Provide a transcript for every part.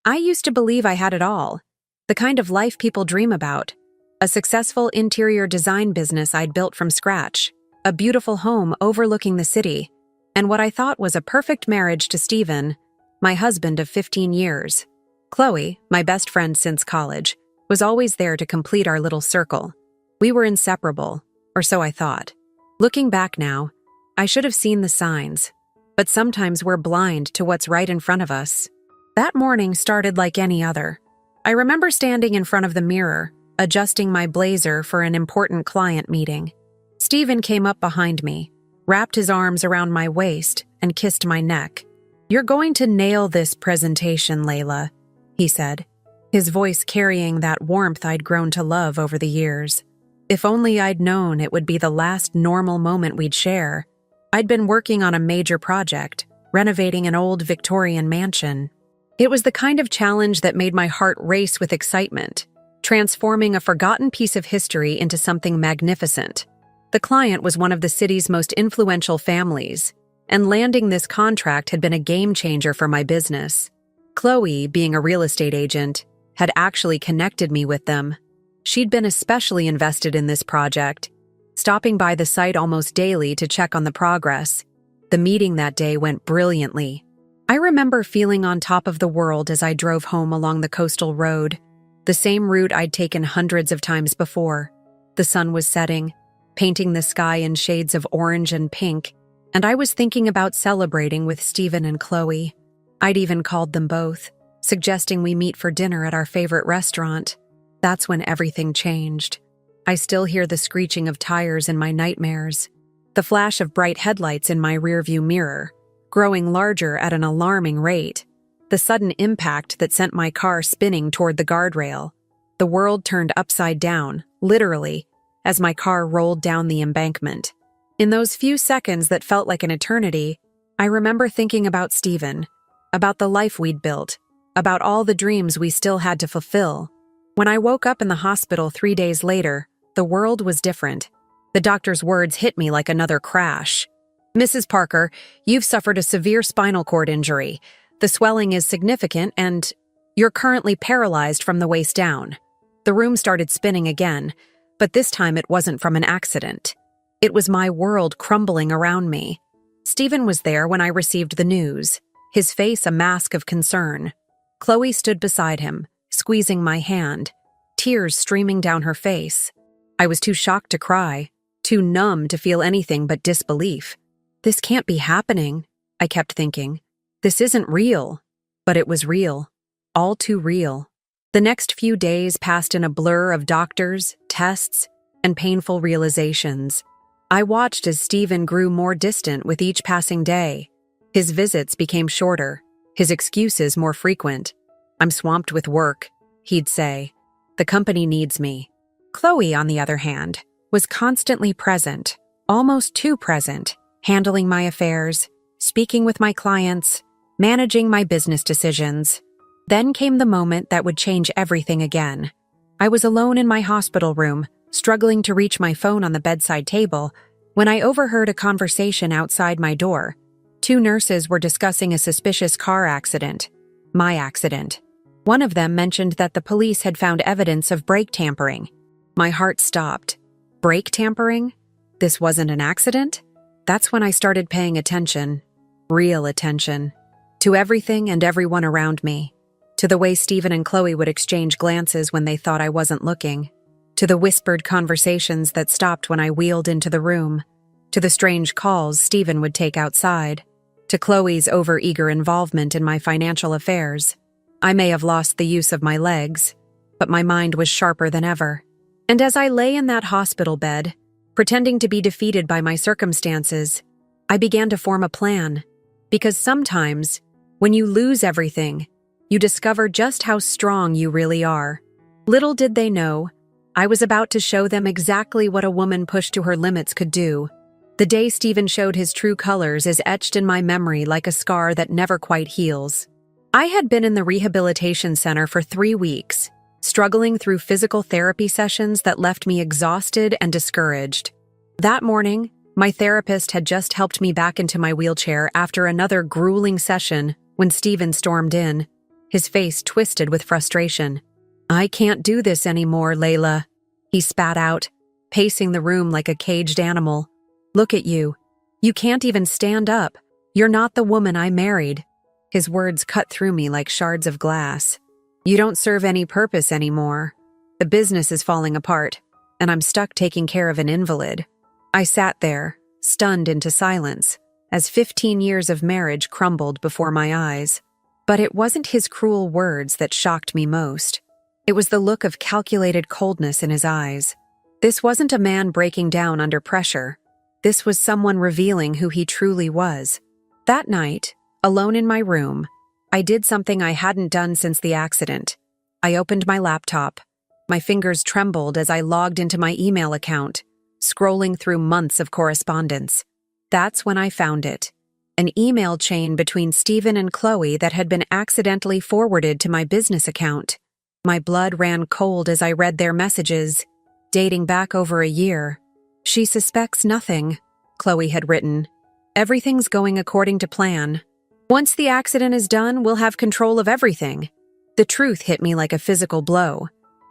I used to believe I had it all, the kind of life people dream about. A successful interior design business I'd built from scratch, a beautiful home overlooking the city, and what I thought was a perfect marriage to Stephen, my husband of 15 years. Chloe, my best friend since college, was always there to complete our little circle. We were inseparable, or so I thought. Looking back now, I should have seen the signs, but sometimes we're blind to what's right in front of us. That morning started like any other. I remember standing in front of the mirror, adjusting my blazer for an important client meeting. Stephen came up behind me, wrapped his arms around my waist, and kissed my neck. "You're going to nail this presentation, Layla," he said, his voice carrying that warmth I'd grown to love over the years. If only I'd known it would be the last normal moment we'd share. I'd been working on a major project, renovating an old Victorian mansion. It was the kind of challenge that made my heart race with excitement, transforming a forgotten piece of history into something magnificent. The client was one of the city's most influential families, and landing this contract had been a game changer for my business. Chloe, being a real estate agent, had actually connected me with them. She'd been especially invested in this project, stopping by the site almost daily to check on the progress. The meeting that day went brilliantly. I remember feeling on top of the world as I drove home along the coastal road, the same route I'd taken hundreds of times before. The sun was setting, painting the sky in shades of orange and pink, and I was thinking about celebrating with Stephen and Chloe. I'd even called them both, suggesting we meet for dinner at our favorite restaurant. That's when everything changed. I still hear the screeching of tires in my nightmares, the flash of bright headlights in my rearview mirror, growing larger at an alarming rate, the sudden impact that sent my car spinning toward the guardrail. The world turned upside down, literally, as my car rolled down the embankment. In those few seconds that felt like an eternity, I remember thinking about Stephen, about the life we'd built, about all the dreams we still had to fulfill. When I woke up in the hospital 3 days later, the world was different. The doctor's words hit me like another crash. "Mrs. Parker, you've suffered a severe spinal cord injury. The swelling is significant and you're currently paralyzed from the waist down." The room started spinning again, but this time it wasn't from an accident. It was my world crumbling around me. Stephen was there when I received the news, his face a mask of concern. Chloe stood beside him, squeezing my hand, tears streaming down her face. I was too shocked to cry, too numb to feel anything but disbelief. This can't be happening, I kept thinking. This isn't real. But it was real. All too real. The next few days passed in a blur of doctors, tests, and painful realizations. I watched as Stephen grew more distant with each passing day. His visits became shorter, his excuses more frequent. "I'm swamped with work," he'd say. "The company needs me." Chloe, on the other hand, was constantly present, almost too present, handling my affairs, speaking with my clients, managing my business decisions. Then came the moment that would change everything again. I was alone in my hospital room, struggling to reach my phone on the bedside table, when I overheard a conversation outside my door. 2 nurses were discussing a suspicious car accident. My accident. One of them mentioned that the police had found evidence of brake tampering. My heart stopped. Brake tampering? This wasn't an accident? That's when I started paying attention. Real attention. To everything and everyone around me. To the way Stephen and Chloe would exchange glances when they thought I wasn't looking. To the whispered conversations that stopped when I wheeled into the room. To the strange calls Stephen would take outside. To Chloe's overeager involvement in my financial affairs. I may have lost the use of my legs, but my mind was sharper than ever. And as I lay in that hospital bed, pretending to be defeated by my circumstances, I began to form a plan. Because sometimes, when you lose everything, you discover just how strong you really are. Little did they know, I was about to show them exactly what a woman pushed to her limits could do. The day Stephen showed his true colors is etched in my memory like a scar that never quite heals. I had been in the rehabilitation center for 3 weeks, struggling through physical therapy sessions that left me exhausted and discouraged. That morning, my therapist had just helped me back into my wheelchair after another grueling session when Stephen stormed in. his face twisted with frustration. "I can't do this anymore, Layla," he spat out, pacing the room like a caged animal. "Look at you. You can't even stand up. You're not the woman I married." His words cut through me like shards of glass. "You don't serve any purpose anymore. The business is falling apart, and I'm stuck taking care of an invalid." I sat there, stunned into silence, as 15 years of marriage crumbled before my eyes. But it wasn't his cruel words that shocked me most. It was the look of calculated coldness in his eyes. This wasn't a man breaking down under pressure. This was someone revealing who he truly was. That night, alone in my room, I did something I hadn't done since the accident. I opened my laptop. My fingers trembled as I logged into my email account, scrolling through months of correspondence. That's when I found it. An email chain between Stephen and Chloe that had been accidentally forwarded to my business account. My blood ran cold as I read their messages, dating back over a year. "She suspects nothing," Chloe had written. "Everything's going according to plan. Once the accident is done, we'll have control of everything." The truth hit me like a physical blow.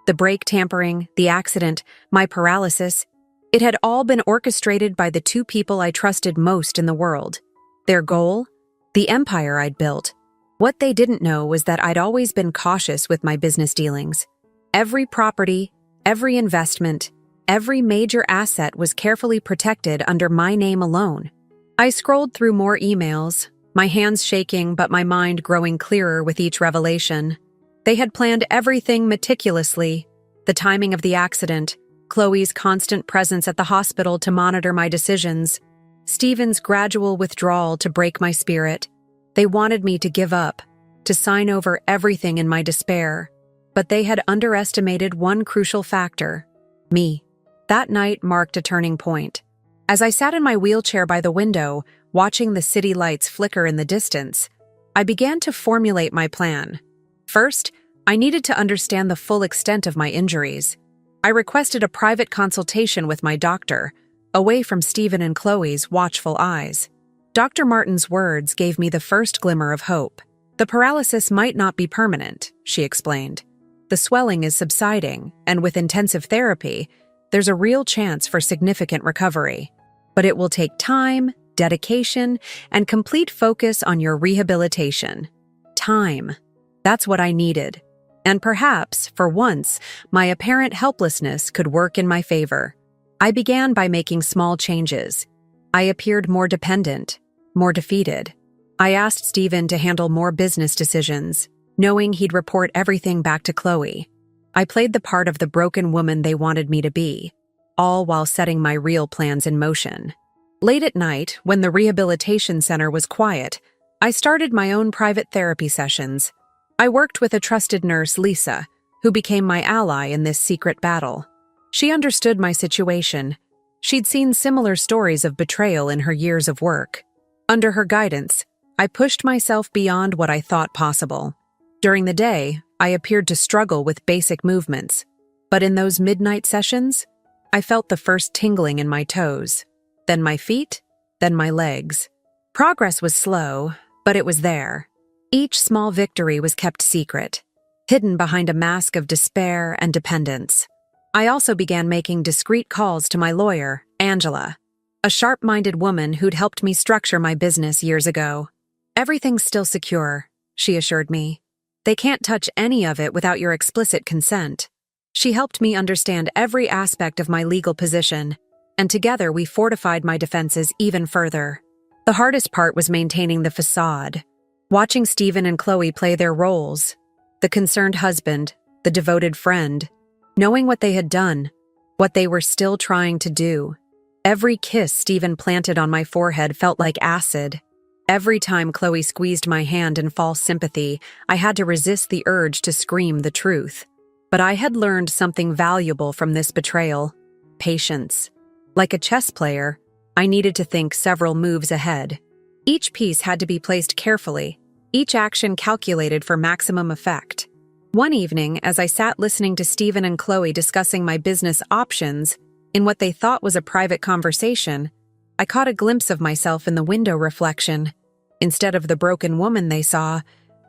The brake tampering, the accident, my paralysis, it had all been orchestrated by the two people I trusted most in the world. Their goal? The empire I'd built. What they didn't know was that I'd always been cautious with my business dealings. Every property, every investment, every major asset was carefully protected under my name alone. I scrolled through more emails, my hands shaking but my mind growing clearer with each revelation. They had planned everything meticulously: the timing of the accident, Chloe's constant presence at the hospital to monitor my decisions, Stephen's gradual withdrawal to break my spirit. They wanted me to give up, to sign over everything in my despair. But they had underestimated one crucial factor: me. That night marked a turning point. As I sat in my wheelchair by the window, watching the city lights flicker in the distance, I began to formulate my plan. First, I needed to understand the full extent of my injuries. I requested a private consultation with my doctor, away from Stephen and Chloe's watchful eyes. Dr. Martin's words gave me the first glimmer of hope. "The paralysis might not be permanent," she explained. "The swelling is subsiding, and with intensive therapy, there's a real chance for significant recovery. But it will take time, dedication, and complete focus on your rehabilitation." Time. That's what I needed. And perhaps, for once, my apparent helplessness could work in my favor. I began by making small changes. I appeared more dependent, more defeated. I asked Stephen to handle more business decisions, knowing he'd report everything back to Chloe. I played the part of the broken woman they wanted me to be, all while setting my real plans in motion. Late at night, when the rehabilitation center was quiet, I started my own private therapy sessions. I worked with a trusted nurse, Lisa, who became my ally in this secret battle. She understood my situation. She'd seen similar stories of betrayal in her years of work. Under her guidance, I pushed myself beyond what I thought possible. During the day, I appeared to struggle with basic movements, but in those midnight sessions, I felt the first tingling in my toes, then my feet, then my legs. Progress was slow, but it was there. Each small victory was kept secret, hidden behind a mask of despair and dependence. I also began making discreet calls to my lawyer, Angela, a sharp-minded woman who'd helped me structure my business years ago. "Everything's still secure," she assured me. "They can't touch any of it without your explicit consent." She helped me understand every aspect of my legal position, and together we fortified my defenses even further. The hardest part was maintaining the facade, watching Stephen and Chloe play their roles, the concerned husband, the devoted friend, knowing what they had done, what they were still trying to do. Every kiss Stephen planted on my forehead felt like acid. Every time Chloe squeezed my hand in false sympathy, I had to resist the urge to scream the truth. But I had learned something valuable from this betrayal: patience. Like a chess player, I needed to think several moves ahead. Each piece had to be placed carefully, each action calculated for maximum effect. One evening, as I sat listening to Stephen and Chloe discussing my business options in what they thought was a private conversation, I caught a glimpse of myself in the window reflection. Instead of the broken woman they saw,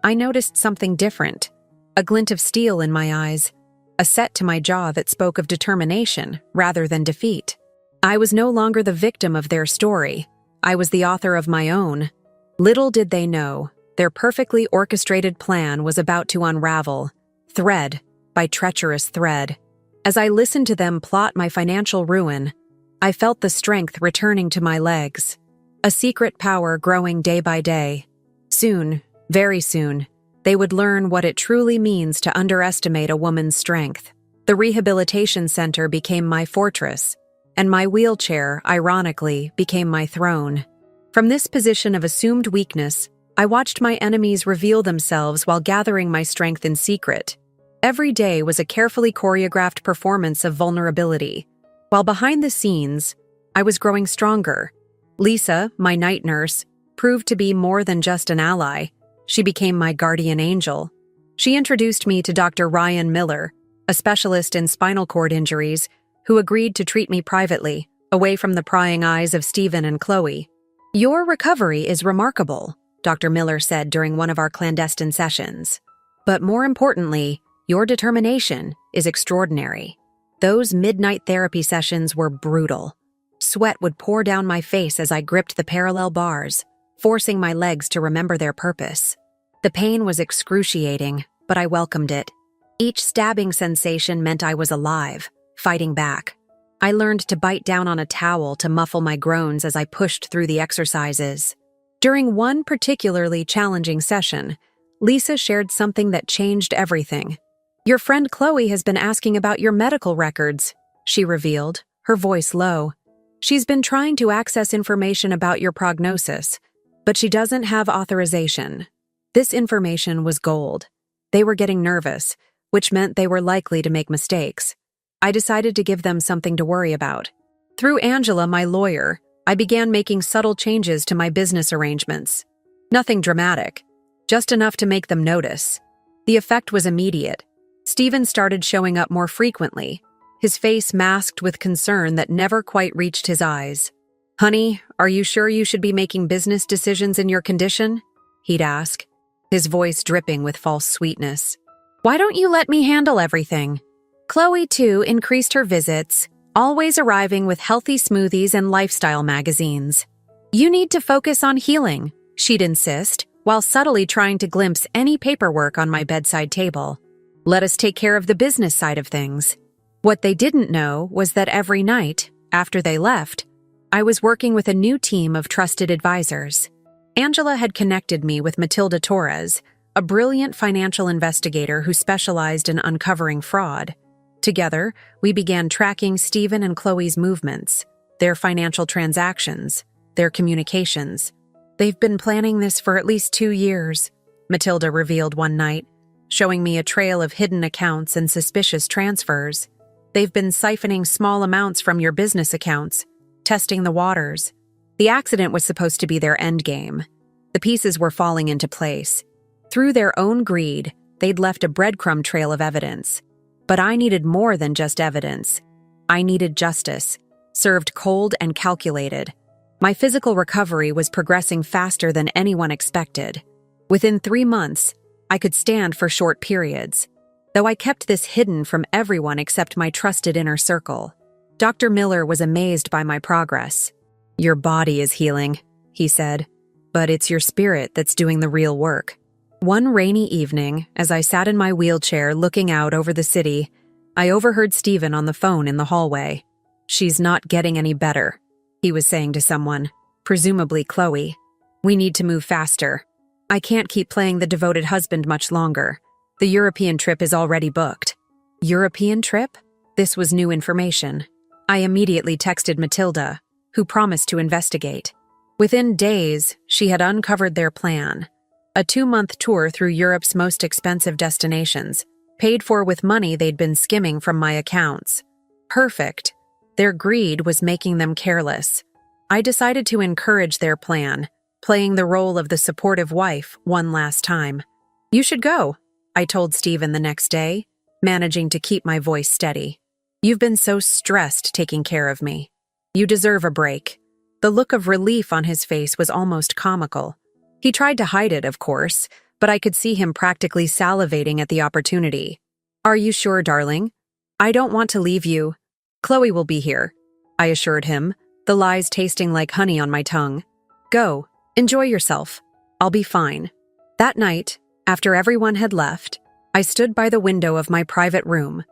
I noticed something different. A glint of steel in my eyes, a set to my jaw that spoke of determination rather than defeat. I was no longer the victim of their story. I was the author of my own. Little did they know, their perfectly orchestrated plan was about to unravel, thread by treacherous thread. As I listened to them plot my financial ruin, I felt the strength returning to my legs, a secret power growing day by day. Soon, very soon, they would learn what it truly means to underestimate a woman's strength. The rehabilitation center became my fortress, and my wheelchair, ironically, became my throne. From this position of assumed weakness, I watched my enemies reveal themselves while gathering my strength in secret. Every day was a carefully choreographed performance of vulnerability. While behind the scenes, I was growing stronger. Lisa, my night nurse, proved to be more than just an ally. She became my guardian angel. She introduced me to Dr. Ryan Miller, a specialist in spinal cord injuries, who agreed to treat me privately, away from the prying eyes of Stephen and Chloe. "Your recovery is remarkable," Dr. Miller said during one of our clandestine sessions. "But more importantly, your determination is extraordinary." Those midnight therapy sessions were brutal. Sweat would pour down my face as I gripped the parallel bars, forcing my legs to remember their purpose. The pain was excruciating, but I welcomed it. Each stabbing sensation meant I was alive, fighting back. I learned to bite down on a towel to muffle my groans as I pushed through the exercises. During one particularly challenging session, Lisa shared something that changed everything. "Your friend Chloe has been asking about your medical records," she revealed, her voice low. "She's been trying to access information about your prognosis, but she doesn't have authorization." This information was gold. They were getting nervous, which meant they were likely to make mistakes. I decided to give them something to worry about. Through Angela, my lawyer, I began making subtle changes to my business arrangements. Nothing dramatic, just enough to make them notice. The effect was immediate. Stephen started showing up more frequently, his face masked with concern that never quite reached his eyes. "Honey, are you sure you should be making business decisions in your condition?" he'd ask, his voice dripping with false sweetness. "Why don't you let me handle everything?" Chloe, too, increased her visits, always arriving with healthy smoothies and lifestyle magazines. "You need to focus on healing," she'd insist, while subtly trying to glimpse any paperwork on my bedside table. "Let us take care of the business side of things." What they didn't know was that every night, after they left, I was working with a new team of trusted advisors. Angela had connected me with Matilda Torres, a brilliant financial investigator who specialized in uncovering fraud. Together, we began tracking Stephen and Chloe's movements, their financial transactions, their communications. "They've been planning this for at least 2 years, Matilda revealed one night, showing me a trail of hidden accounts and suspicious transfers. "They've been siphoning small amounts from your business accounts, testing the waters." The accident was supposed to be their endgame. The pieces were falling into place. Through their own greed, they'd left a breadcrumb trail of evidence. But I needed more than just evidence. I needed justice, served cold and calculated. My physical recovery was progressing faster than anyone expected. Within 3 months, I could stand for short periods, though I kept this hidden from everyone except my trusted inner circle. Dr. Miller was amazed by my progress. "Your body is healing," he said, "but it's your spirit that's doing the real work." One rainy evening, as I sat in my wheelchair looking out over the city, I overheard Stephen on the phone in the hallway. "She's not getting any better," he was saying to someone, presumably Chloe. "We need to move faster. I can't keep playing the devoted husband much longer. The European trip is already booked." European trip? This was new information. I immediately texted Matilda, who promised to investigate. Within days, she had uncovered their plan. A 2-month tour through Europe's most expensive destinations, paid for with money they'd been skimming from my accounts. Perfect. Their greed was making them careless. I decided to encourage their plan, playing the role of the supportive wife one last time. "You should go," I told Stephen the next day, managing to keep my voice steady. "You've been so stressed taking care of me. You deserve a break." The look of relief on his face was almost comical. He tried to hide it, of course, but I could see him practically salivating at the opportunity. "Are you sure, darling? I don't want to leave you. Chloe will be here," I assured him, the lies tasting like honey on my tongue. "Go, enjoy yourself. I'll be fine." That night, after everyone had left, I stood by the window of my private room.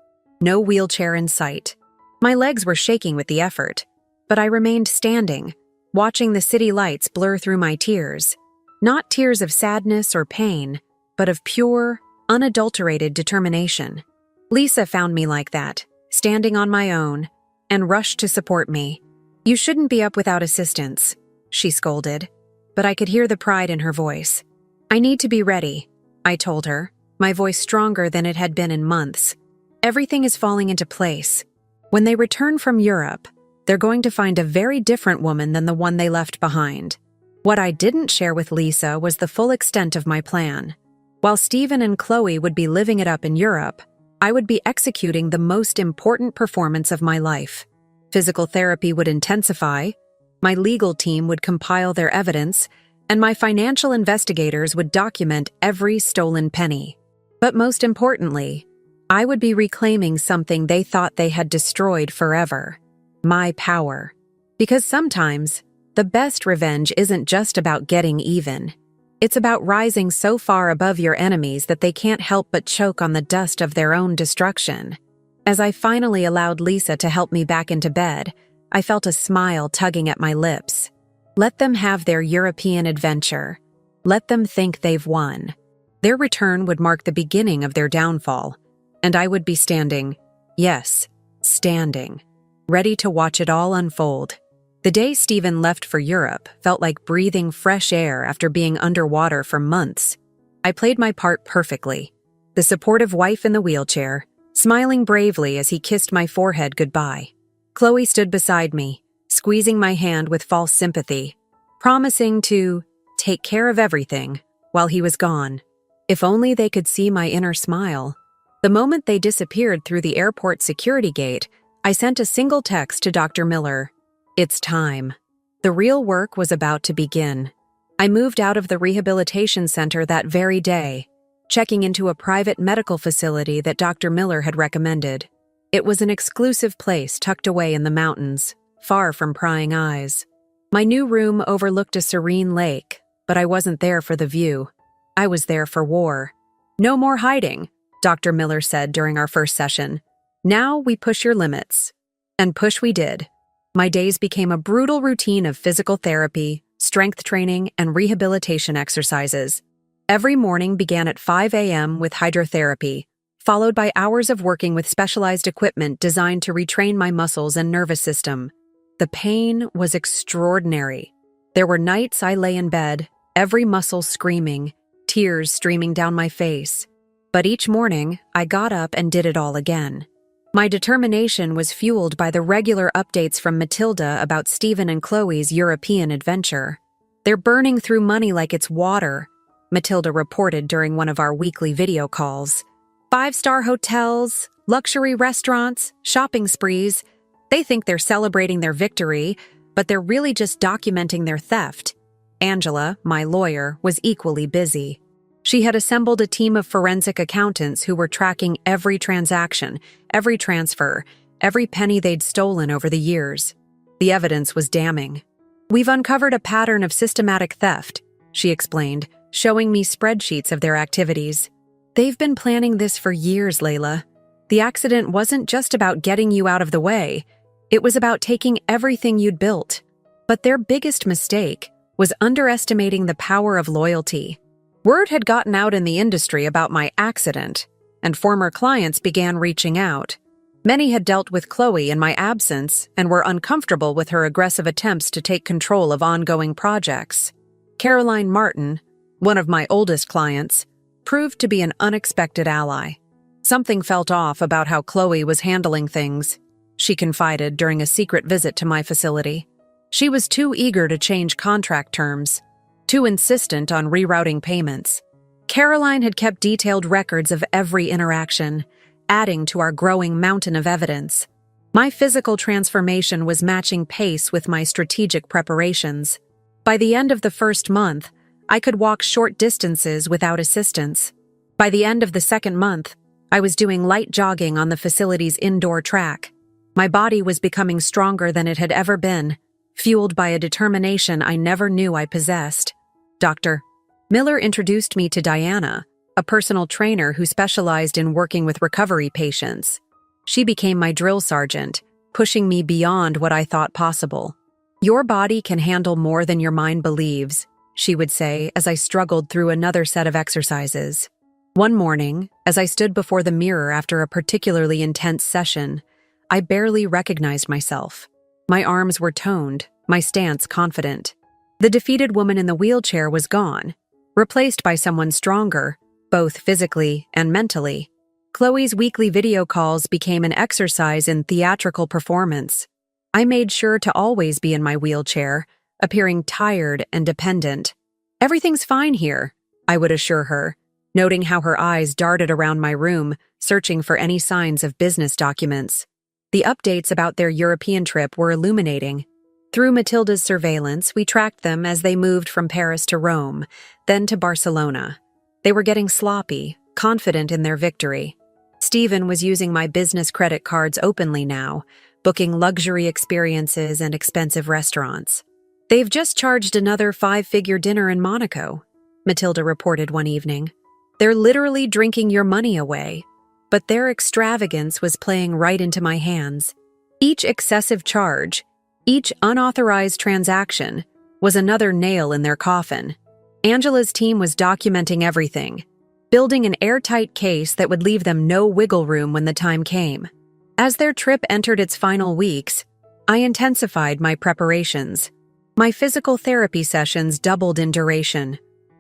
No wheelchair in sight. My legs were shaking with the effort, but I remained standing, watching the city lights blur through my tears. Not tears of sadness or pain, but of pure, unadulterated determination. Lisa found me like that, standing on my own, and rushed to support me. "You shouldn't be up without assistance," she scolded, but I could hear the pride in her voice. "I need to be ready," I told her, my voice stronger than it had been in months. "Everything is falling into place. When they return from Europe, they're going to find a very different woman than the one they left behind." What I didn't share with Lisa was the full extent of my plan. While Stephen and Chloe would be living it up in Europe, I would be executing the most important performance of my life. Physical therapy would intensify, my legal team would compile their evidence, and my financial investigators would document every stolen penny. But most importantly, I would be reclaiming something they thought they had destroyed forever: my power. Because sometimes, the best revenge isn't just about getting even. It's about rising so far above your enemies that they can't help but choke on the dust of their own destruction. As I finally allowed Lisa to help me back into bed, I felt a smile tugging at my lips. Let them have their European adventure. Let them think they've won. Their return would mark the beginning of their downfall, and I would be standing, yes, standing, ready to watch it all unfold. The day Stephen left for Europe felt like breathing fresh air after being underwater for months. I played my part perfectly, the supportive wife in the wheelchair, smiling bravely as he kissed my forehead goodbye. Chloe stood beside me, squeezing my hand with false sympathy, promising to take care of everything while he was gone. If only they could see my inner smile. The moment they disappeared through the airport security gate, I sent a single text to Dr. Miller. It's time. The real work was about to begin. I moved out of the rehabilitation center that very day, checking into a private medical facility that Dr. Miller had recommended. It was an exclusive place tucked away in the mountains, far from prying eyes. My new room overlooked a serene lake, but I wasn't there for the view. I was there for war. "No more hiding," Dr. Miller said during our first session. "Now we push your limits." And push we did. My days became a brutal routine of physical therapy, strength training, and rehabilitation exercises. Every morning began at 5 a.m. with hydrotherapy, followed by hours of working with specialized equipment designed to retrain my muscles and nervous system. The pain was extraordinary. There were nights I lay in bed, every muscle screaming, tears streaming down my face. But each morning, I got up and did it all again. My determination was fueled by the regular updates from Matilda about Stephen and Chloe's European adventure. "They're burning through money like it's water," Matilda reported during one of our weekly video calls. "5-star hotels, luxury restaurants, shopping sprees. They think they're celebrating their victory, but they're really just documenting their theft." Angela, my lawyer, was equally busy. She had assembled a team of forensic accountants who were tracking every transaction, every transfer, every penny they'd stolen over the years. The evidence was damning. "We've uncovered a pattern of systematic theft," she explained, showing me spreadsheets of their activities. "They've been planning this for years, Layla. The accident wasn't just about getting you out of the way. It was about taking everything you'd built. But their biggest mistake was underestimating the power of loyalty. Word had gotten out in the industry about my accident, and former clients began reaching out. Many had dealt with Chloe in my absence and were uncomfortable with her aggressive attempts to take control of ongoing projects. Caroline Martin, one of my oldest clients, proved to be an unexpected ally. Something felt off about how Chloe was handling things, she confided during a secret visit to my facility. She was too eager to change contract terms, too insistent on rerouting payments. Caroline had kept detailed records of every interaction, adding to our growing mountain of evidence. My physical transformation was matching pace with my strategic preparations. By the end of the first month, I could walk short distances without assistance. By the end of the second month, I was doing light jogging on the facility's indoor track. My body was becoming stronger than it had ever been, fueled by a determination I never knew I possessed. Dr. Miller introduced me to Diana, a personal trainer who specialized in working with recovery patients. She became my drill sergeant, pushing me beyond what I thought possible. "Your body can handle more than your mind believes," she would say as I struggled through another set of exercises. One morning, as I stood before the mirror after a particularly intense session, I barely recognized myself. My arms were toned, my stance confident. The defeated woman in the wheelchair was gone, replaced by someone stronger, both physically and mentally. Chloe's weekly video calls became an exercise in theatrical performance. I made sure to always be in my wheelchair, appearing tired and dependent. "Everything's fine here," I would assure her, noting how her eyes darted around my room, searching for any signs of business documents. The updates about their European trip were illuminating. Through Matilda's surveillance, we tracked them as they moved from Paris to Rome, then to Barcelona. They were getting sloppy, confident in their victory. Stephen was using my business credit cards openly now, booking luxury experiences and expensive restaurants. "They've just charged another 5-figure dinner in Monaco," Matilda reported one evening. "They're literally drinking your money away." But their extravagance was playing right into my hands. Each excessive charge, each unauthorized transaction, was another nail in their coffin. Angela's team was documenting everything, building an airtight case that would leave them no wiggle room when the time came. As their trip entered its final weeks, I intensified my preparations. My physical therapy sessions doubled in duration.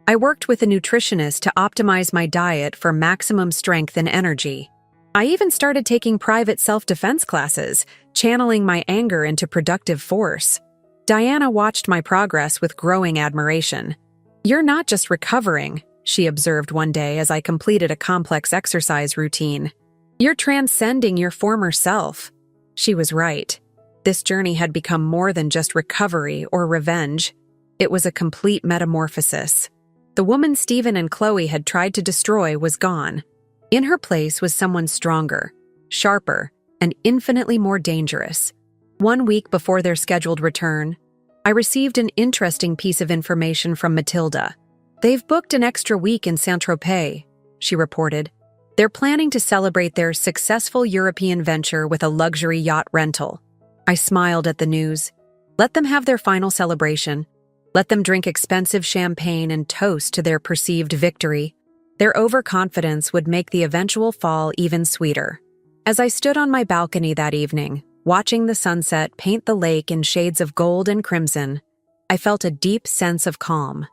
I worked with a nutritionist to optimize my diet for maximum strength and energy. I even started taking private self-defense classes, channeling my anger into productive force. Diana watched my progress with growing admiration. "You're not just recovering," she observed one day as I completed a complex exercise routine. "You're transcending your former self." She was right. This journey had become more than just recovery or revenge. It was a complete metamorphosis. The woman Stephen and Chloe had tried to destroy was gone. In her place was someone stronger, sharper, and infinitely more dangerous. 1 week before their scheduled return, I received an interesting piece of information from Matilda. "They've booked an extra week in Saint-Tropez," she reported. "They're planning to celebrate their successful European venture with a luxury yacht rental." I smiled at the news. Let them have their final celebration. Let them drink expensive champagne and toast to their perceived victory. Their overconfidence would make the eventual fall even sweeter. As I stood on my balcony that evening, watching the sunset paint the lake in shades of gold and crimson, I felt a deep sense of calm.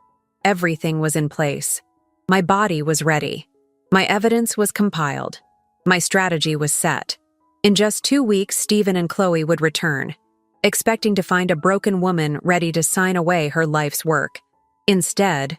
Everything was in place. My body was ready. My evidence was compiled. My strategy was set. In just 2 weeks, Stephen and Chloe would return, expecting to find a broken woman ready to sign away her life's work. Instead,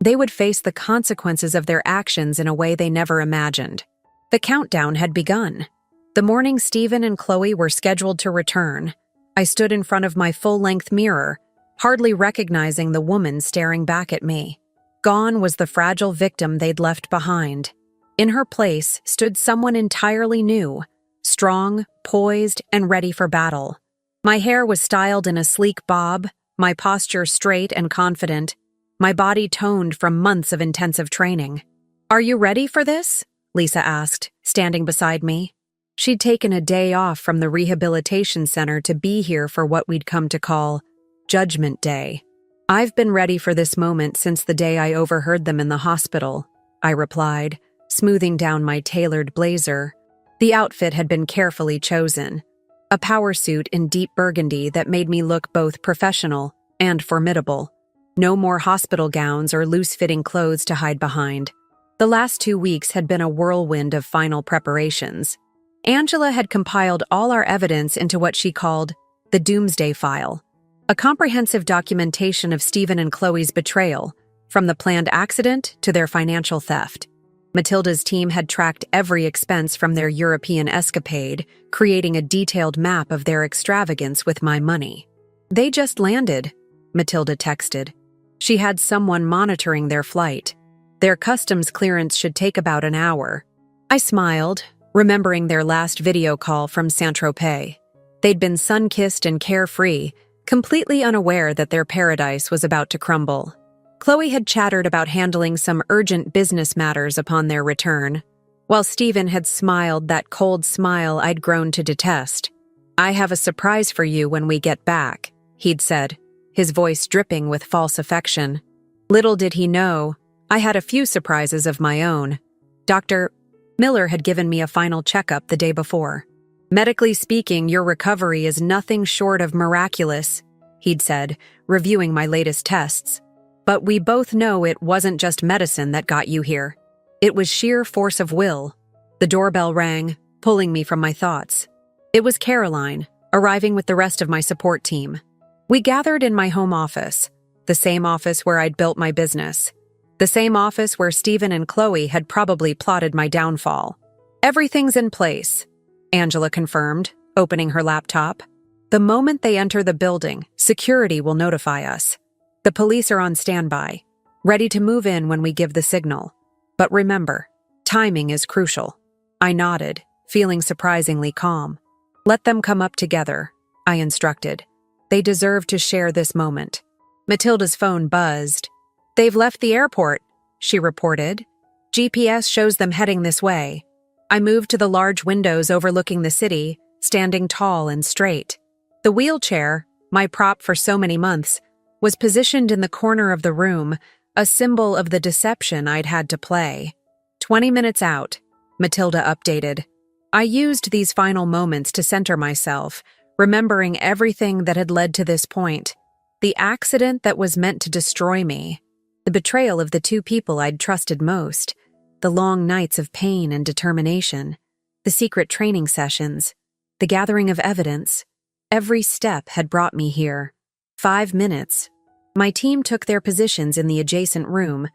they would face the consequences of their actions in a way they never imagined. The countdown had begun. The morning Stephen and Chloe were scheduled to return, I stood in front of my full-length mirror, hardly recognizing the woman staring back at me. Gone was the fragile victim they'd left behind. In her place stood someone entirely new, strong, poised, and ready for battle. My hair was styled in a sleek bob, my posture straight and confident, my body toned from months of intensive training. "Are you ready for this?" Lisa asked, standing beside me. She'd taken a day off from the rehabilitation center to be here for what we'd come to call Judgment Day. "I've been ready for this moment since the day I overheard them in the hospital," I replied, smoothing down my tailored blazer. The outfit had been carefully chosen. A power suit in deep burgundy that made me look both professional and formidable. No more hospital gowns or loose-fitting clothes to hide behind. The last 2 weeks had been a whirlwind of final preparations. Angela had compiled all our evidence into what she called the Doomsday File, a comprehensive documentation of Stephen and Chloe's betrayal, from the planned accident to their financial theft. Matilda's team had tracked every expense from their European escapade, creating a detailed map of their extravagance with my money. "They just landed," Matilda texted. She had someone monitoring their flight. Their customs clearance should take about an hour. I smiled, remembering their last video call from Saint-Tropez. They'd been sun-kissed and carefree, completely unaware that their paradise was about to crumble. Chloe had chattered about handling some urgent business matters upon their return, while Stephen had smiled that cold smile I'd grown to detest. "I have a surprise for you when we get back," he'd said, his voice dripping with false affection. Little did he know, I had a few surprises of my own. Dr. Miller had given me a final checkup the day before. "Medically speaking, your recovery is nothing short of miraculous," he'd said, reviewing my latest tests. "But we both know it wasn't just medicine that got you here. It was sheer force of will." The doorbell rang, pulling me from my thoughts. It was Caroline, arriving with the rest of my support team. We gathered in my home office, the same office where I'd built my business, the same office where Stephen and Chloe had probably plotted my downfall. "Everything's in place," Angela confirmed, opening her laptop. "The moment they enter the building, security will notify us. The police are on standby, ready to move in when we give the signal. But remember, timing is crucial." I nodded, feeling surprisingly calm. "Let them come up together," I instructed. "They deserve to share this moment." Matilda's phone buzzed. "They've left the airport," she reported. "GPS shows them heading this way." I moved to the large windows overlooking the city, standing tall and straight. The wheelchair, my prop for so many months, was positioned in the corner of the room, a symbol of the deception I'd had to play. 20 minutes out, Matilda updated. I used these final moments to center myself, remembering everything that had led to this point. The accident that was meant to destroy me. The betrayal of the two people I'd trusted most. The long nights of pain and determination. The secret training sessions. The gathering of evidence. Every step had brought me here. 5 minutes. My team took their positions in the adjacent room,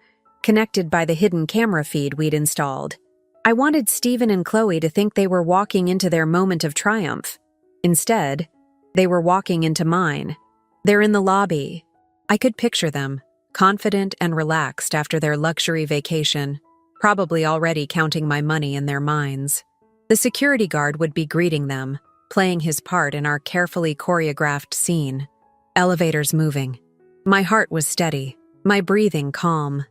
connected by the hidden camera feed we'd installed. I wanted Stephen and Chloe to think they were walking into their moment of triumph. Instead, they were walking into mine. They're in the lobby. I could picture them, confident and relaxed after their luxury vacation, probably already counting my money in their minds. The security guard would be greeting them, playing his part in our carefully choreographed scene. Elevators moving. My heart was steady, my breathing calm.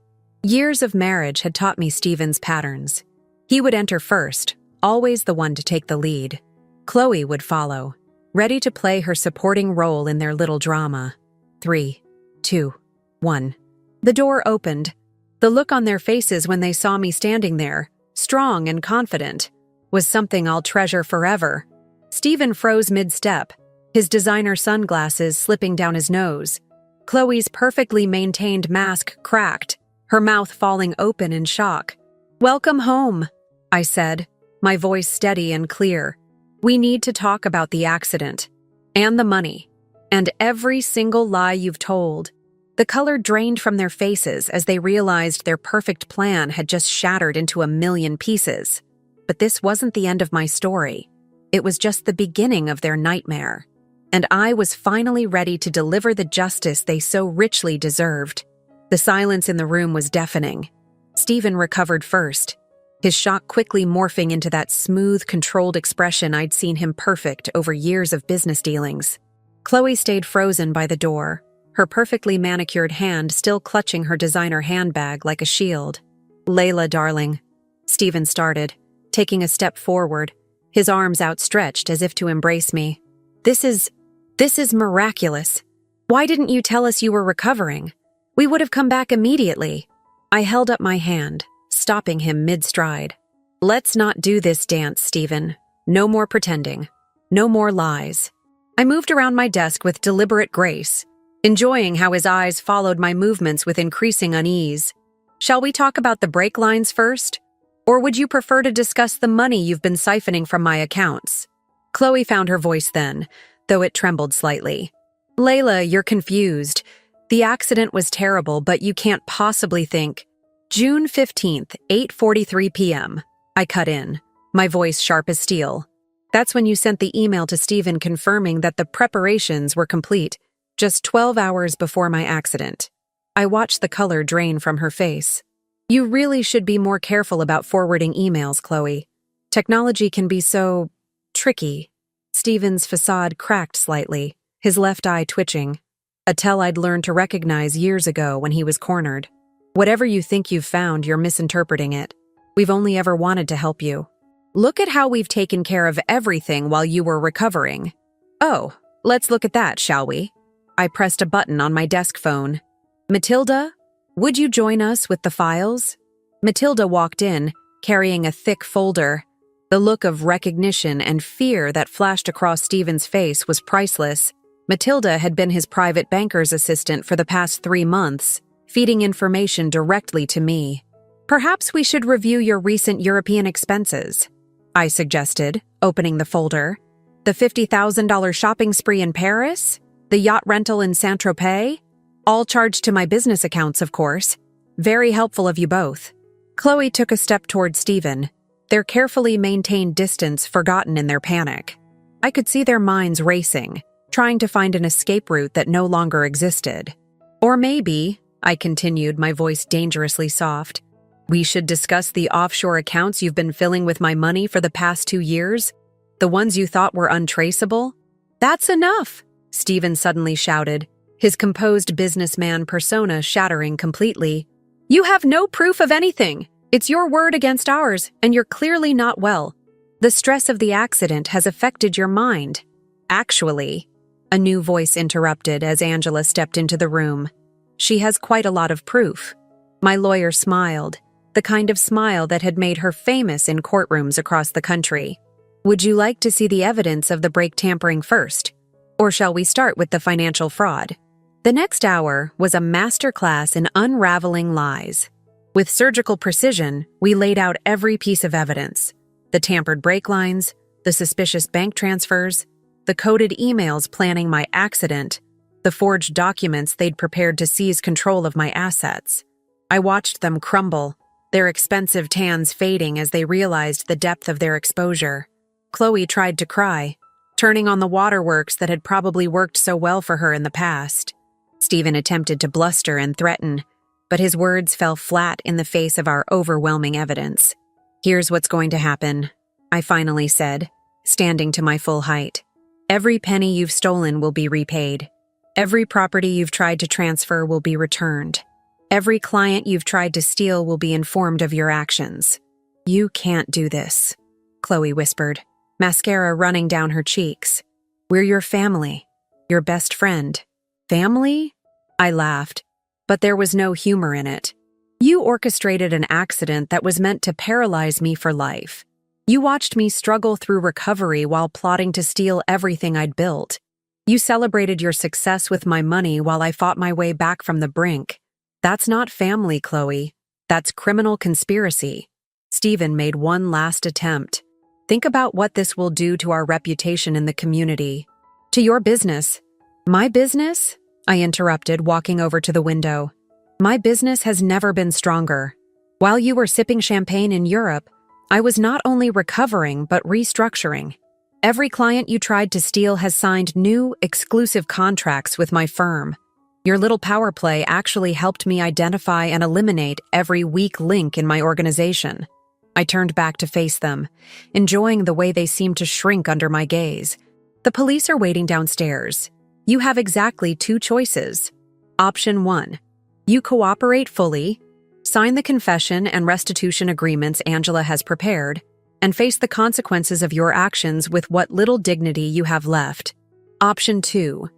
Years of marriage had taught me Stephen's patterns. He would enter first, always the one to take the lead. Chloe would follow, ready to play her supporting role in their little drama. 3, 2, 1. The door opened. The look on their faces when they saw me standing there, strong and confident, was something I'll treasure forever. Stephen froze mid-step, his designer sunglasses slipping down his nose. Chloe's perfectly maintained mask cracked, her mouth falling open in shock. "Welcome home," I said, my voice steady and clear. "We need to talk about the accident, and the money, and every single lie you've told." The color drained from their faces as they realized their perfect plan had just shattered into a million pieces. But this wasn't the end of my story. It was just the beginning of their nightmare. And I was finally ready to deliver the justice they so richly deserved. The silence in the room was deafening. Stephen recovered first, his shock quickly morphing into that smooth, controlled expression I'd seen him perfect over years of business dealings. Chloe stayed frozen by the door, her perfectly manicured hand still clutching her designer handbag like a shield. "Layla, darling," Stephen started, taking a step forward, his arms outstretched as if to embrace me. This is miraculous. Why didn't you tell us you were recovering? We would have come back immediately." I held up my hand, stopping him mid-stride. "Let's not do this dance, Stephen. No more pretending. No more lies." I moved around my desk with deliberate grace, enjoying how his eyes followed my movements with increasing unease. "Shall we talk about the break lines first? Or would you prefer to discuss the money you've been siphoning from my accounts?" Chloe found her voice then, though it trembled slightly. "Layla, you're confused. The accident was terrible, but you can't possibly think—" "June 15th, 8:43 p.m., I cut in, my voice sharp as steel. "That's when you sent the email to Stephen confirming that the preparations were complete, just 12 hours before my accident." I watched the color drain from her face. You really should be more careful about forwarding emails, Chloe. Technology can be so tricky. Stephen's facade cracked slightly, his left eye twitching, a tell I'd learned to recognize years ago when he was cornered. Whatever you think you've found, you're misinterpreting it. We've only ever wanted to help you. Look at how we've taken care of everything while you were recovering. Oh, let's look at that, shall we? I pressed a button on my desk phone. Matilda, would you join us with the files? Matilda walked in, carrying a thick folder. The look of recognition and fear that flashed across Stephen's face was priceless. Matilda had been his private banker's assistant for the past 3 months, feeding information directly to me. Perhaps we should review your recent European expenses, I suggested, opening the folder. The $50,000 shopping spree in Paris? The yacht rental in Saint-Tropez? All charged to my business accounts, of course. Very helpful of you both. Chloe took a step toward Stephen, their carefully maintained distance forgotten in their panic. I could see their minds racing, trying to find an escape route that no longer existed. Or maybe, I continued, my voice dangerously soft, we should discuss the offshore accounts you've been filling with my money for the past 2 years? The ones you thought were untraceable? That's enough, Stephen suddenly shouted, his composed businessman persona shattering completely. You have no proof of anything. It's your word against ours, and you're clearly not well. The stress of the accident has affected your mind. Actually, a new voice interrupted as Angela stepped into the room. She has quite a lot of proof. My lawyer smiled, the kind of smile that had made her famous in courtrooms across the country. Would you like to see the evidence of the brake tampering first? Or shall we start with the financial fraud? The next hour was a masterclass in unraveling lies. With surgical precision, we laid out every piece of evidence. The tampered brake lines, the suspicious bank transfers, the coded emails planning my accident, the forged documents they'd prepared to seize control of my assets. I watched them crumble, their expensive tans fading as they realized the depth of their exposure. Chloe tried to cry, turning on the waterworks that had probably worked so well for her in the past. Stephen attempted to bluster and threaten, but his words fell flat in the face of our overwhelming evidence. Here's what's going to happen, I finally said, standing to my full height. Every penny you've stolen will be repaid. Every property you've tried to transfer will be returned. Every client you've tried to steal will be informed of your actions. You can't do this, Chloe whispered, mascara running down her cheeks. We're your family, your best friend. Family? I laughed, but there was no humor in it. You orchestrated an accident that was meant to paralyze me for life. You watched me struggle through recovery while plotting to steal everything I'd built. You celebrated your success with my money while I fought my way back from the brink. That's not family, Chloe. That's criminal conspiracy. Stephen made one last attempt. Think about what this will do to our reputation in the community. To your business. My business? I interrupted, walking over to the window. My business has never been stronger. While you were sipping champagne in Europe, I was not only recovering but restructuring. Every client you tried to steal has signed new, exclusive contracts with my firm. Your little power play actually helped me identify and eliminate every weak link in my organization. I turned back to face them, enjoying the way they seemed to shrink under my gaze. The police are waiting downstairs. You have exactly 2 choices. Option 1. You cooperate fully, sign the confession and restitution agreements Angela has prepared, and face the consequences of your actions with what little dignity you have left. Option 2.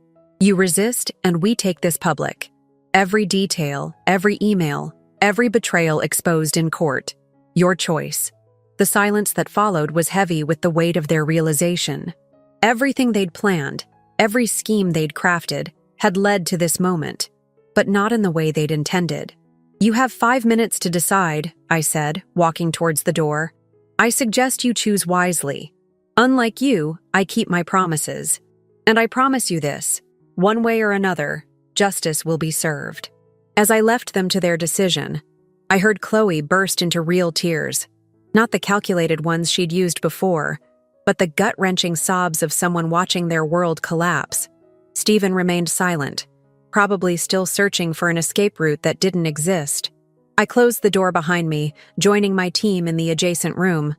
You resist and we take this public. Every detail, every email, every betrayal exposed in court. Your choice. The silence that followed was heavy with the weight of their realization. Everything they'd planned, every scheme they'd crafted, had led to this moment, but not in the way they'd intended. You have 5 minutes to decide, I said, walking towards the door. I suggest you choose wisely. Unlike you, I keep my promises. And I promise you this, one way or another, justice will be served. As I left them to their decision, I heard Chloe burst into real tears, not the calculated ones she'd used before, but the gut-wrenching sobs of someone watching their world collapse. Stephen remained silent, probably still searching for an escape route that didn't exist. I closed the door behind me, joining my team in the adjacent room.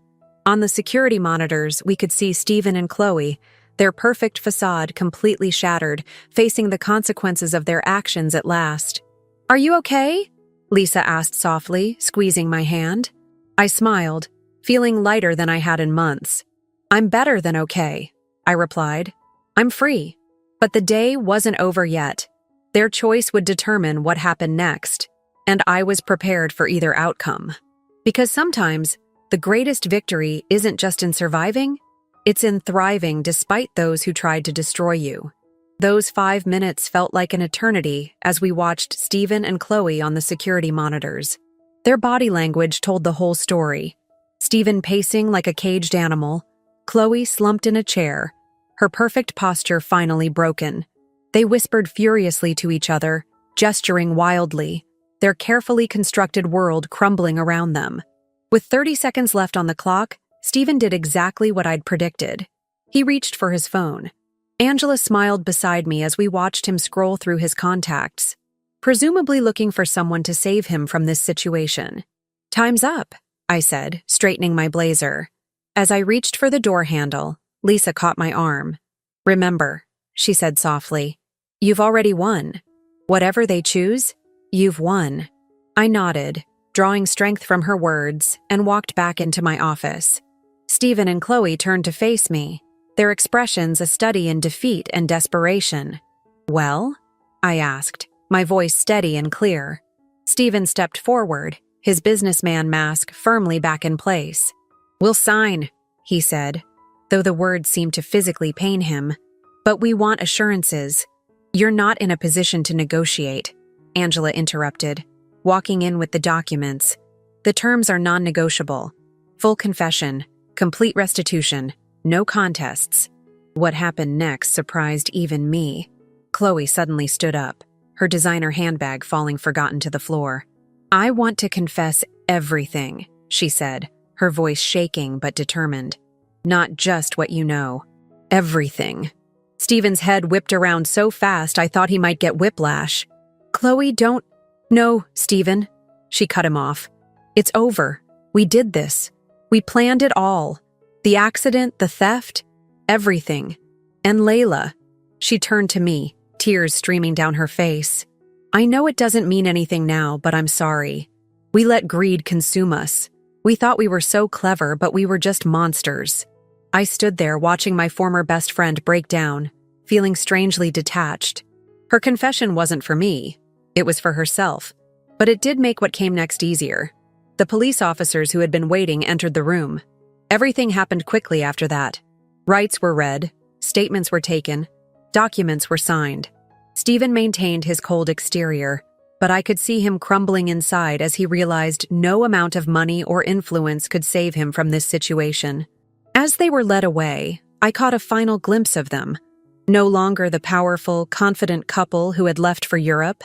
On the security monitors, we could see Stephen and Chloe, their perfect facade completely shattered, facing the consequences of their actions at last. "Are you okay?" Lisa asked softly, squeezing my hand. I smiled, feeling lighter than I had in months. "I'm better than okay," I replied. "I'm free." But the day wasn't over yet. Their choice would determine what happened next, and I was prepared for either outcome. Because sometimes, the greatest victory isn't just in surviving, it's in thriving despite those who tried to destroy you. Those 5 minutes felt like an eternity as we watched Stephen and Chloe on the security monitors. Their body language told the whole story. Stephen pacing like a caged animal, Chloe slumped in a chair, her perfect posture finally broken. They whispered furiously to each other, gesturing wildly, their carefully constructed world crumbling around them. With 30 seconds left on the clock, Stephen did exactly what I'd predicted. He reached for his phone. Angela smiled beside me as we watched him scroll through his contacts, presumably looking for someone to save him from this situation. "Time's up," I said, straightening my blazer. As I reached for the door handle, Lisa caught my arm. "Remember," she said softly, "you've already won. Whatever they choose, you've won." I nodded, drawing strength from her words, and walked back into my office. Stephen and Chloe turned to face me, their expressions a study in defeat and desperation. "Well?" I asked, my voice steady and clear. Stephen stepped forward, his businessman mask firmly back in place. "We'll sign," he said, though the words seemed to physically pain him. "But we want assurances." "You're not in a position to negotiate," Angela interrupted, walking in with the documents. "The terms are non-negotiable. Full confession, complete restitution, no contests." What happened next surprised even me. Chloe suddenly stood up, her designer handbag falling forgotten to the floor. "I want to confess everything," she said, her voice shaking but determined. "Not just what you know. Everything." Stephen's head whipped around so fast I thought he might get whiplash. "Chloe, don't—" "No, Stephen," she cut him off. "It's over. We did this. We planned it all. The accident, the theft, everything. And Layla." She turned to me, tears streaming down her face. "I know it doesn't mean anything now, but I'm sorry. We let greed consume us. We thought we were so clever, but we were just monsters." I stood there watching my former best friend break down, feeling strangely detached. Her confession wasn't for me. It was for herself. But it did make what came next easier. The police officers who had been waiting entered the room. Everything happened quickly after that. Rights were read, statements were taken, documents were signed. Stephen maintained his cold exterior, but I could see him crumbling inside as he realized no amount of money or influence could save him from this situation. As they were led away, I caught a final glimpse of them. No longer the powerful, confident couple who had left for Europe,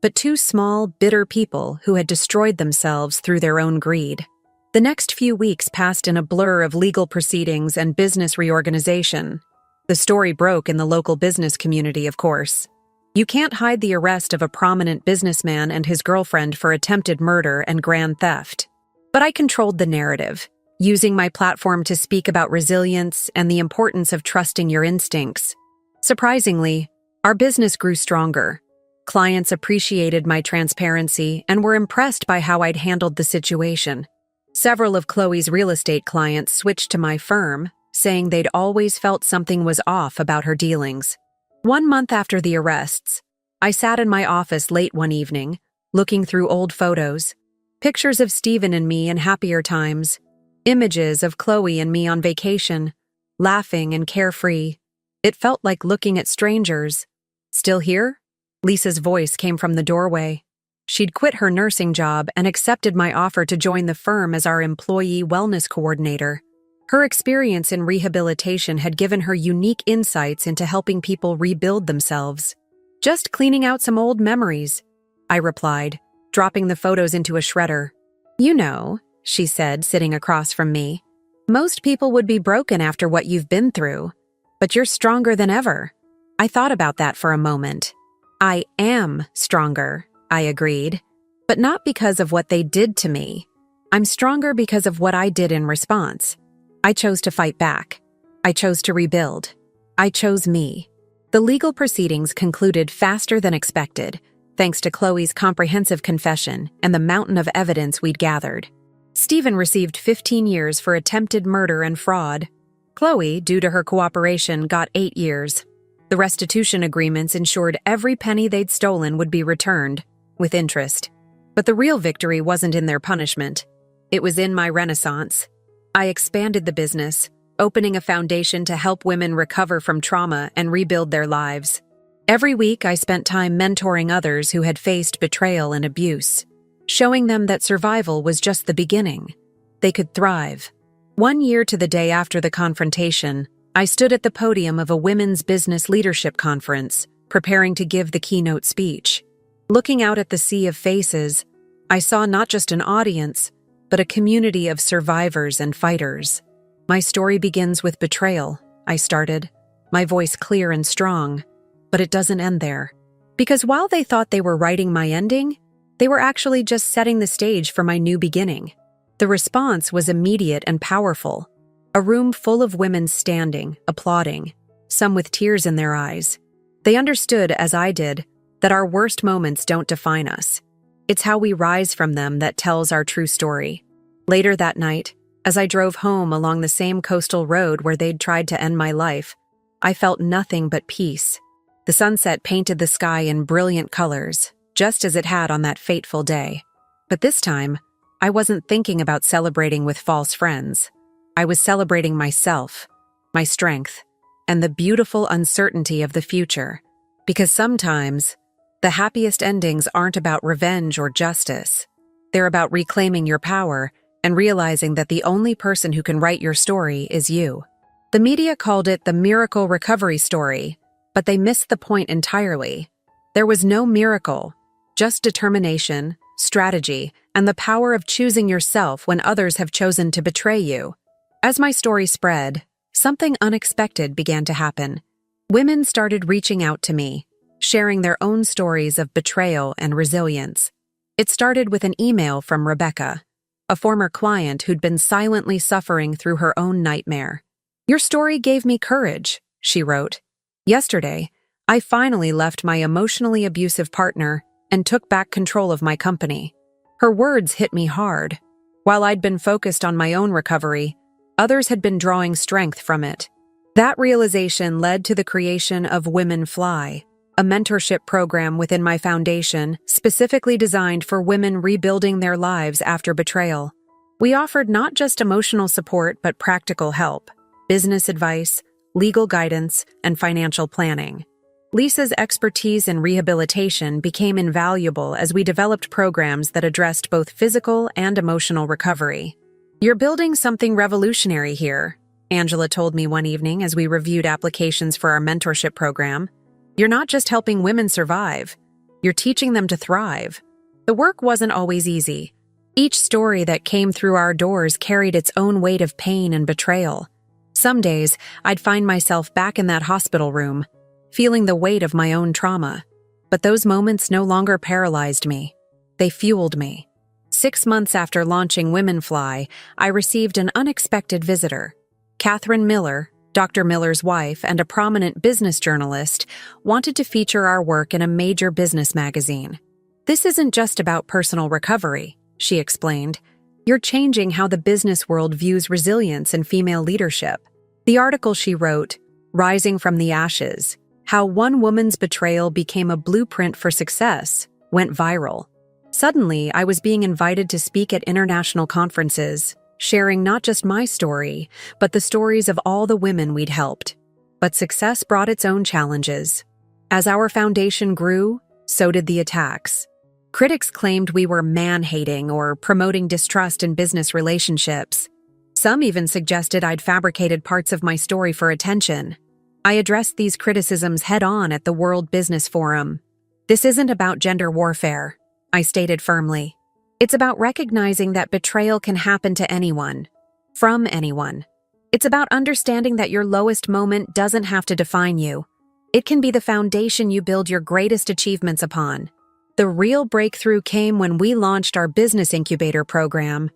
but two small, bitter people who had destroyed themselves through their own greed. The next few weeks passed in a blur of legal proceedings and business reorganization. The story broke in the local business community, of course. You can't hide the arrest of a prominent businessman and his girlfriend for attempted murder and grand theft. But I controlled the narrative, using my platform to speak about resilience and the importance of trusting your instincts. Surprisingly, our business grew stronger. Clients appreciated my transparency and were impressed by how I'd handled the situation. Several of Chloe's real estate clients switched to my firm, saying they'd always felt something was off about her dealings. 1 month after the arrests, I sat in my office late one evening, looking through old photos, pictures of Stephen and me in happier times, images of Chloe and me on vacation, laughing and carefree. It felt like looking at strangers. "Still here?" Lisa's voice came from the doorway. She'd quit her nursing job and accepted my offer to join the firm as our employee wellness coordinator. Her experience in rehabilitation had given her unique insights into helping people rebuild themselves. "Just cleaning out some old memories," I replied, dropping the photos into a shredder. "You know," she said, sitting across from me, "most people would be broken after what you've been through, but you're stronger than ever." I thought about that for a moment. I am stronger, I agreed, but not because of what they did to me. I'm stronger because of what I did in response. I chose to fight back. I chose to rebuild. I chose me. The legal proceedings concluded faster than expected, thanks to Chloe's comprehensive confession and the mountain of evidence we'd gathered. Stephen received 15 years for attempted murder and fraud. Chloe, due to her cooperation, got 8 years. The restitution agreements ensured every penny they'd stolen would be returned, with interest. But the real victory wasn't in their punishment. It was in my renaissance. I expanded the business, opening a foundation to help women recover from trauma and rebuild their lives. Every week, I spent time mentoring others who had faced betrayal and abuse, showing them that survival was just the beginning. They could thrive. 1 year to the day after the confrontation, I stood at the podium of a women's business leadership conference, preparing to give the keynote speech. Looking out at the sea of faces, I saw not just an audience, but a community of survivors and fighters. My story begins with betrayal, I started, my voice clear and strong. But it doesn't end there. Because while they thought they were writing my ending, they were actually just setting the stage for my new beginning. The response was immediate and powerful. A room full of women standing, applauding, some with tears in their eyes. They understood, as I did, that our worst moments don't define us. It's how we rise from them that tells our true story. Later that night, as I drove home along the same coastal road where they'd tried to end my life, I felt nothing but peace. The sunset painted the sky in brilliant colors, just as it had on that fateful day. But this time, I wasn't thinking about celebrating with false friends. I was celebrating myself, my strength, and the beautiful uncertainty of the future. Because sometimes, the happiest endings aren't about revenge or justice. They're about reclaiming your power and realizing that the only person who can write your story is you. The media called it the miracle recovery story, but they missed the point entirely. There was no miracle, just determination, strategy, and the power of choosing yourself when others have chosen to betray you. As my story spread, something unexpected began to happen. Women started reaching out to me, sharing their own stories of betrayal and resilience. It started with an email from Rebecca, a former client who'd been silently suffering through her own nightmare. "Your story gave me courage," she wrote. "Yesterday, I finally left my emotionally abusive partner and took back control of my company." Her words hit me hard. While I'd been focused on my own recovery, others had been drawing strength from it. That realization led to the creation of Women Fly, a mentorship program within my foundation specifically designed for women rebuilding their lives after betrayal. We offered not just emotional support but practical help, business advice, legal guidance, and financial planning. Lisa's expertise in rehabilitation became invaluable as we developed programs that addressed both physical and emotional recovery. "You're building something revolutionary here," Angela told me one evening as we reviewed applications for our mentorship program. "You're not just helping women survive, you're teaching them to thrive." The work wasn't always easy. Each story that came through our doors carried its own weight of pain and betrayal. Some days, I'd find myself back in that hospital room, feeling the weight of my own trauma. But those moments no longer paralyzed me. They fueled me. 6 months after launching Women Fly, I received an unexpected visitor. Catherine Miller, Dr. Miller's wife and a prominent business journalist, wanted to feature our work in a major business magazine. "This isn't just about personal recovery," she explained. "You're changing how the business world views resilience and female leadership." The article she wrote, "Rising from the Ashes: How One Woman's Betrayal Became a Blueprint for Success," went viral. Suddenly, I was being invited to speak at international conferences, sharing not just my story, but the stories of all the women we'd helped. But success brought its own challenges. As our foundation grew, so did the attacks. Critics claimed we were man-hating or promoting distrust in business relationships. Some even suggested I'd fabricated parts of my story for attention. I addressed these criticisms head-on at the World Business Forum. "This isn't about gender warfare," I stated firmly. "It's about recognizing that betrayal can happen to anyone, from anyone. It's about understanding that your lowest moment doesn't have to define you. It can be the foundation you build your greatest achievements upon. The real breakthrough came when we launched our business incubator program.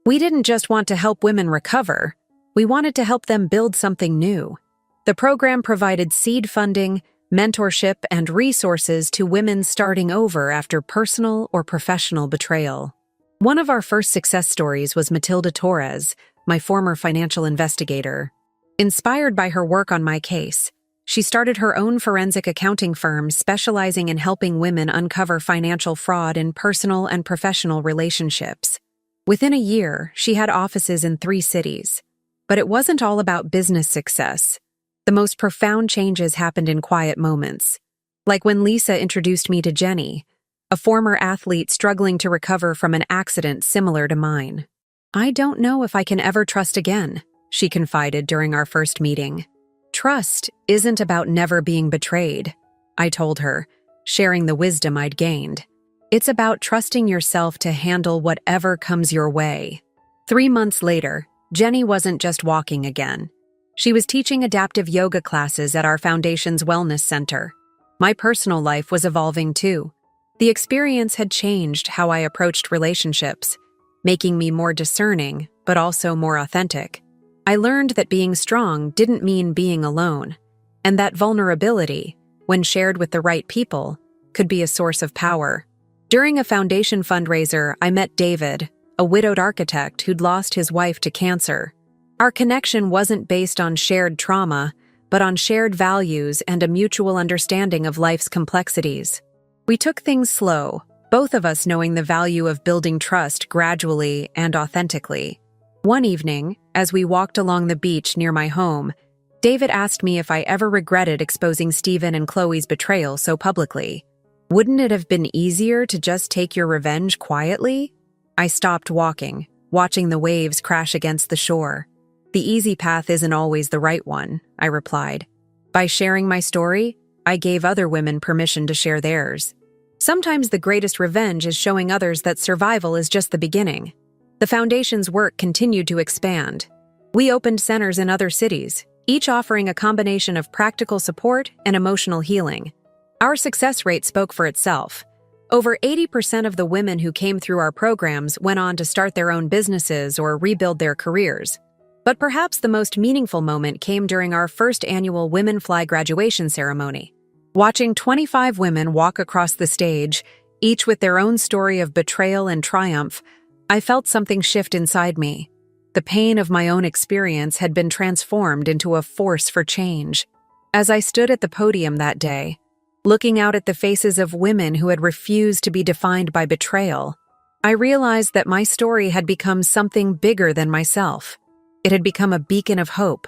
We didn't just want to help women recover, we wanted to help them build something new. The program provided seed funding, mentorship, and resources to women starting over after personal or professional betrayal. One of our first success stories was Matilda Torres, my former financial investigator. Inspired by her work on my case, she started her own forensic accounting firm specializing in helping women uncover financial fraud in personal and professional relationships. Within a year, she had offices in 3 cities. But it wasn't all about business success. The most profound changes happened in quiet moments. Like when Lisa introduced me to Jenny, a former athlete struggling to recover from an accident similar to mine. "I don't know if I can ever trust again," she confided during our first meeting. "Trust isn't about never being betrayed," I told her, sharing the wisdom I'd gained. "It's about trusting yourself to handle whatever comes your way." 3 months later, Jenny wasn't just walking again. She was teaching adaptive yoga classes at our foundation's wellness center. My personal life was evolving too. The experience had changed how I approached relationships, making me more discerning, but also more authentic. I learned that being strong didn't mean being alone, and that vulnerability, when shared with the right people, could be a source of power. During a foundation fundraiser, I met David, a widowed architect who'd lost his wife to cancer. Our connection wasn't based on shared trauma, but on shared values and a mutual understanding of life's complexities. We took things slow, both of us knowing the value of building trust gradually and authentically. One evening, as we walked along the beach near my home, David asked me if I ever regretted exposing Stephen and Chloe's betrayal so publicly. "Wouldn't it have been easier to just take your revenge quietly?" I stopped walking, watching the waves crash against the shore. "The easy path isn't always the right one," I replied. By sharing my story, I gave other women permission to share theirs. Sometimes the greatest revenge is showing others that survival is just the beginning. The Foundation's work continued to expand. We opened centers in other cities, each offering a combination of practical support and emotional healing. Our success rate spoke for itself. Over 80% of the women who came through our programs went on to start their own businesses or rebuild their careers. But perhaps the most meaningful moment came during our first annual Women Fly graduation ceremony. Watching 25 women walk across the stage, each with their own story of betrayal and triumph, I felt something shift inside me. The pain of my own experience had been transformed into a force for change. As I stood at the podium that day, looking out at the faces of women who had refused to be defined by betrayal, I realized that my story had become something bigger than myself. It had become a beacon of hope,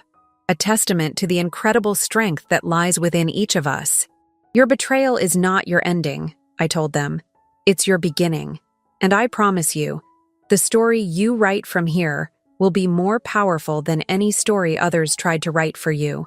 a testament to the incredible strength that lies within each of us. "Your betrayal is not your ending," I told them. "It's your beginning. And I promise you, the story you write from here will be more powerful than any story others tried to write for you."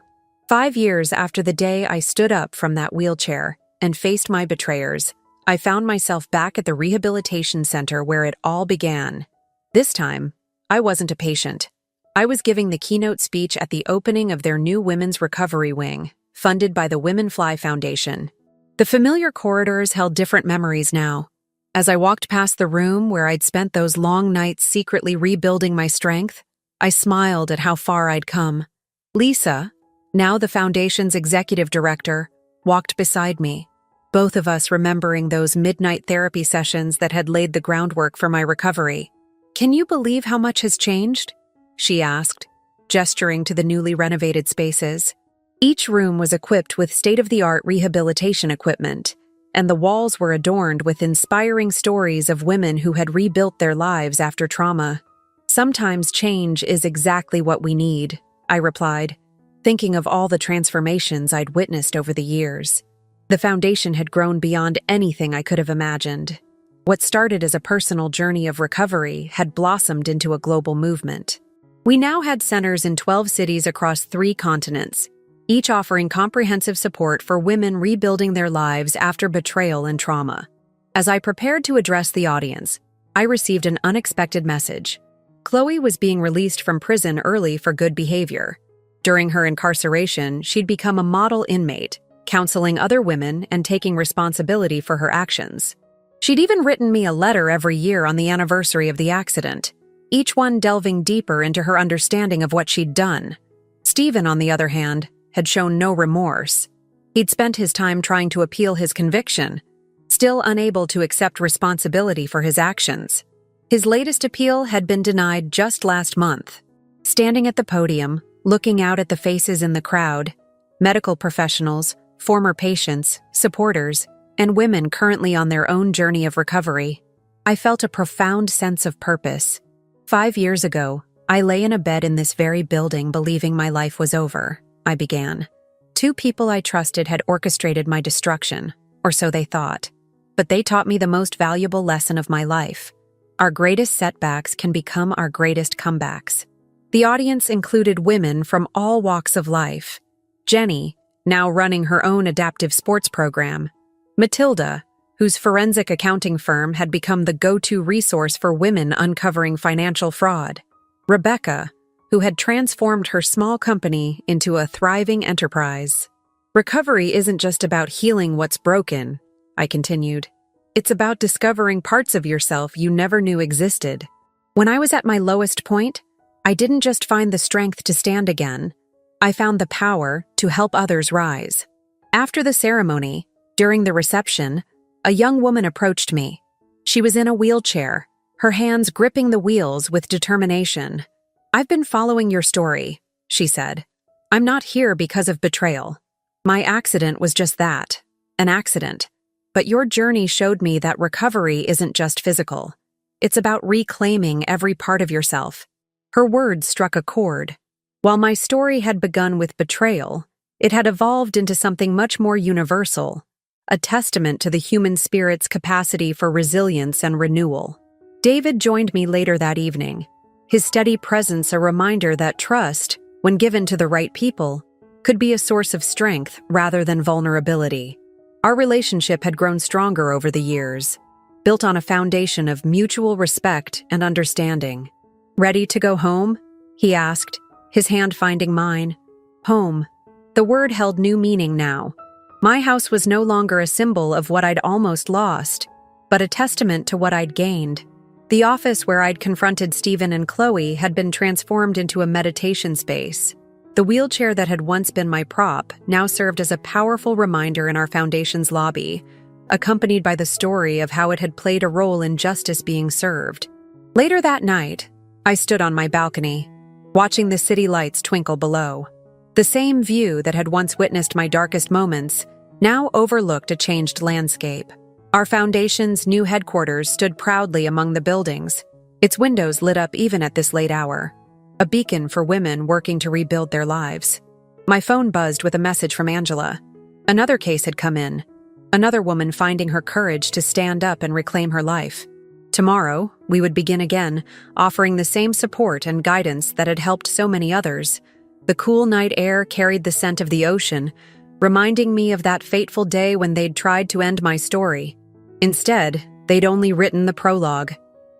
5 years after the day I stood up from that wheelchair and faced my betrayers, I found myself back at the rehabilitation center where it all began. This time, I wasn't a patient. I was giving the keynote speech at the opening of their new Women's Recovery Wing, funded by the Women Fly Foundation. The familiar corridors held different memories now. As I walked past the room where I'd spent those long nights secretly rebuilding my strength, I smiled at how far I'd come. Lisa, now the Foundation's executive director, walked beside me, both of us remembering those midnight therapy sessions that had laid the groundwork for my recovery. "Can you believe how much has changed?" she asked, gesturing to the newly renovated spaces. Each room was equipped with state-of-the-art rehabilitation equipment, and the walls were adorned with inspiring stories of women who had rebuilt their lives after trauma. "Sometimes change is exactly what we need," I replied, thinking of all the transformations I'd witnessed over the years. The Foundation had grown beyond anything I could have imagined. What started as a personal journey of recovery had blossomed into a global movement. We now had centers in 12 cities across 3 continents, each offering comprehensive support for women rebuilding their lives after betrayal and trauma. As I prepared to address the audience, I received an unexpected message. Chloe was being released from prison early for good behavior. During her incarceration, she'd become a model inmate, counseling other women and taking responsibility for her actions. She'd even written me a letter every year on the anniversary of the accident, each one delving deeper into her understanding of what she'd done. Stephen, on the other hand, had shown no remorse. He'd spent his time trying to appeal his conviction, still unable to accept responsibility for his actions. His latest appeal had been denied just last month. Standing at the podium, looking out at the faces in the crowd, medical professionals, former patients, supporters, and women currently on their own journey of recovery, I felt a profound sense of purpose. 5 years ago, I lay in a bed in this very building believing my life was over, I began. 2 people I trusted had orchestrated my destruction, or so they thought. But they taught me the most valuable lesson of my life. Our greatest setbacks can become our greatest comebacks. The audience included women from all walks of life. Jenny, now running her own adaptive sports program. Matilda, whose forensic accounting firm had become the go-to resource for women uncovering financial fraud. Rebecca, who had transformed her small company into a thriving enterprise. Recovery isn't just about healing what's broken, I continued. It's about discovering parts of yourself you never knew existed. When I was at my lowest point, I didn't just find the strength to stand again. I found the power to help others rise. After the ceremony, during the reception, a young woman approached me. She was in a wheelchair, her hands gripping the wheels with determination. "I've been following your story," she said. "I'm not here because of betrayal. My accident was just that, an accident. But your journey showed me that recovery isn't just physical. It's about reclaiming every part of yourself." Her words struck a chord. While my story had begun with betrayal, it had evolved into something much more universal, a testament to the human spirit's capacity for resilience and renewal. David joined me later that evening, his steady presence a reminder that trust, when given to the right people, could be a source of strength rather than vulnerability. Our relationship had grown stronger over the years, built on a foundation of mutual respect and understanding. "Ready to go home?" he asked, his hand finding mine. Home. The word held new meaning now. My house was no longer a symbol of what I'd almost lost, but a testament to what I'd gained. The office where I'd confronted Stephen and Chloe had been transformed into a meditation space. The wheelchair that had once been my prop now served as a powerful reminder in our foundation's lobby, accompanied by the story of how it had played a role in justice being served. Later that night, I stood on my balcony, watching the city lights twinkle below. The same view that had once witnessed my darkest moments now overlooked a changed landscape. Our foundation's new headquarters stood proudly among the buildings, its windows lit up even at this late hour, a beacon for women working to rebuild their lives. My phone buzzed with a message from Angela. Another case had come in, another woman finding her courage to stand up and reclaim her life. Tomorrow, we would begin again, offering the same support and guidance that had helped so many others. The cool night air carried the scent of the ocean, reminding me of that fateful day when they'd tried to end my story. Instead, they'd only written the prologue.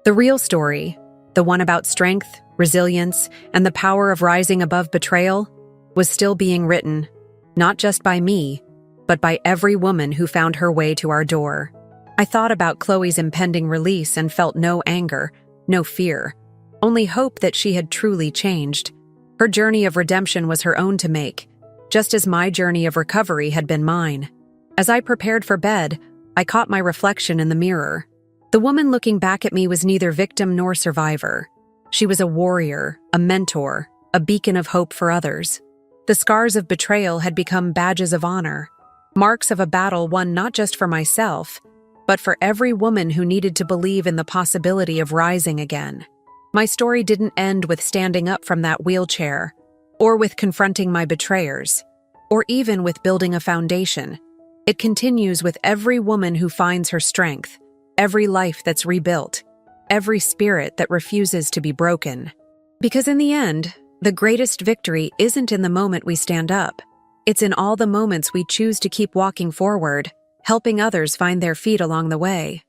The real story, the one about strength, resilience, and the power of rising above betrayal, was still being written, not just by me, but by every woman who found her way to our door. I thought about Chloe's impending release and felt no anger, no fear, only hope that she had truly changed. Her journey of redemption was her own to make, just as my journey of recovery had been mine. As I prepared for bed, I caught my reflection in the mirror. The woman looking back at me was neither victim nor survivor. She was a warrior, a mentor, a beacon of hope for others. The scars of betrayal had become badges of honor, marks of a battle won not just for myself, but for every woman who needed to believe in the possibility of rising again. My story didn't end with standing up from that wheelchair, or with confronting my betrayers, or even with building a foundation. It continues with every woman who finds her strength, every life that's rebuilt, every spirit that refuses to be broken. Because in the end, the greatest victory isn't in the moment we stand up. It's in all the moments we choose to keep walking forward, helping others find their feet along the way.